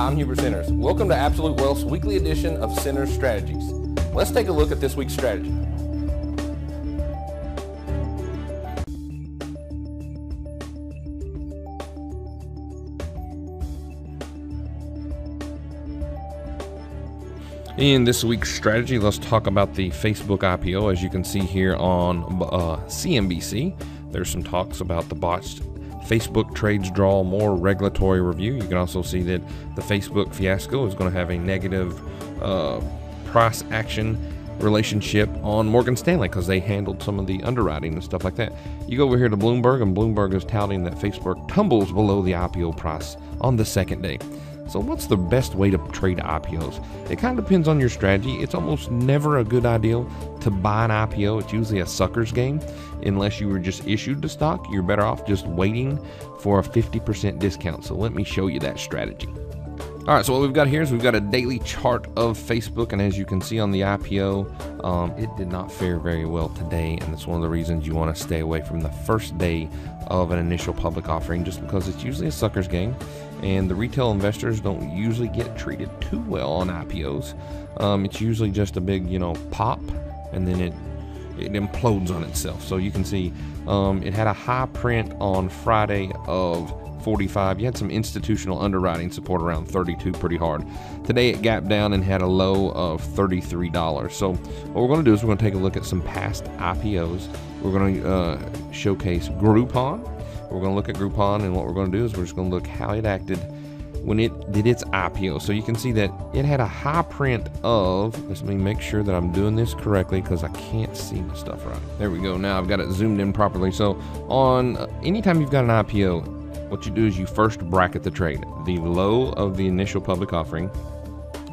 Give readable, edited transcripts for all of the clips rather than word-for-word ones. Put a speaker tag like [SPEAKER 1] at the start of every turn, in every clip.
[SPEAKER 1] I'm Hubert Centers. Welcome to Absolute Wealth's weekly edition of Centers Strategies. Let's take a look at this week's strategy. In this week's strategy, let's talk about the Facebook IPO. As you can see here on CNBC, there's some talks about the botched Facebook trades draw more regulatory review. You can also see that the Facebook fiasco is going to have a negative price action relationship on Morgan Stanley because they handled some of the underwriting and stuff like that. You go over here to Bloomberg, and Bloomberg is touting that Facebook tumbles below the IPO price on the second day. So what's the best way to trade IPOs? It kind of depends on your strategy. It's almost never a good idea to buy an IPO. It's usually a sucker's game. Unless you were just issued the stock, you're better off just waiting for a 50% discount. So let me show you that strategy. All right, so what we've got here is we've got a daily chart of Facebook, and as you can see on the IPO, it did not fare very well today, and that's one of the reasons you want to stay away from the first day of an initial public offering, just because it's usually a sucker's game, and the retail investors don't usually get treated too well on IPOs. It's usually just a big, pop, and then it implodes on itself. So you can see it had a high print on Friday of 45. You had some institutional underwriting support around 32 pretty hard. Today it gapped down and had a low of $33. So what we're going to do is we're going to take a look at some past IPOs. We're going to showcase Groupon. We're going to look at Groupon, and what we're going to do is we're just going to look how it acted when it did its IPO. So you can see that it had a high print of, let me make sure that I'm doing this correctly because I can't see the stuff right. There we go. Now I've got it zoomed in properly. So on anytime you've got an IPO, what you do is you first bracket the trade. The low of the initial public offering.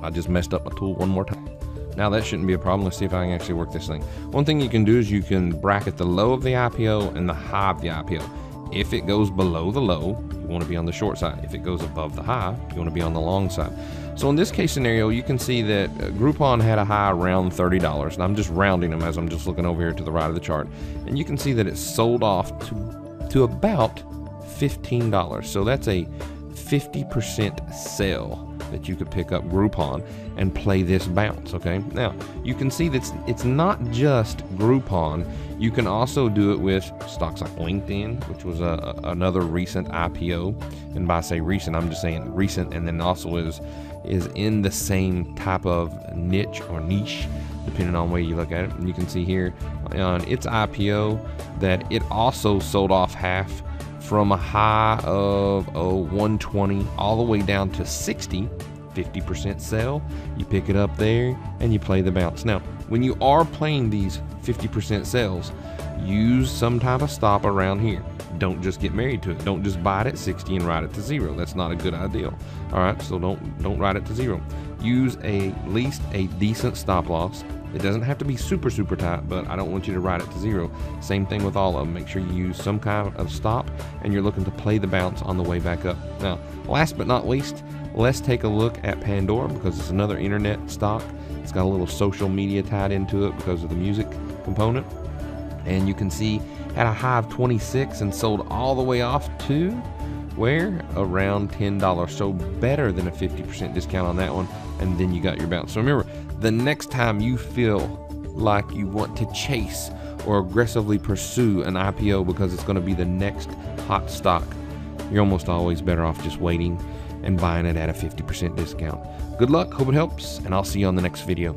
[SPEAKER 1] I just messed up my tool one more time. Now that shouldn't be a problem. Let's see if I can actually work this thing. One thing you can do is you can bracket the low of the IPO and the high of the IPO. If it goes below the low, you want to be on the short side. If it goes above the high, you want to be on the long side. So in this case scenario, you can see that Groupon had a high around $30, and I'm just rounding them as I'm just looking over here to the right of the chart. And you can see that it sold off to about $15. So that's a 50% sale that you could pick up Groupon and play this bounce. Okay, now you can see that it's not just Groupon. You can also do it with stocks like LinkedIn, which was another recent IPO. And by say recent, I'm just saying recent, and then also is in the same type of niche or niche, depending on where you look at it. And you can see here on its IPO that it also sold off half from a high of 120 all the way down to 60, 50% sell. You pick it up there and you play the bounce. Now, when you are playing these 50% sales, use some type of stop around here. Don't just get married to it. Don't just buy it at 60 and ride it to zero. That's not a good idea. All right, so don't ride it to zero. Use at least a decent stop loss. It doesn't have to be super tight, but I don't want you to ride it to zero. Same thing with all of them. Make sure you use some kind of stop, and you're looking to play the bounce on the way back up. Now, last but not least, let's take a look at Pandora, because it's another internet stock. It's got a little social media tied into it because of the music component. And you can see had a high of 26 and sold all the way off to where? Around $10. So better than a 50% discount on that one. And then you got your bounce. So remember, the next time you feel like you want to chase or aggressively pursue an IPO because it's going to be the next hot stock, you're almost always better off just waiting and buying it at a 50% discount. Good luck, hope it helps, and I'll see you on the next video.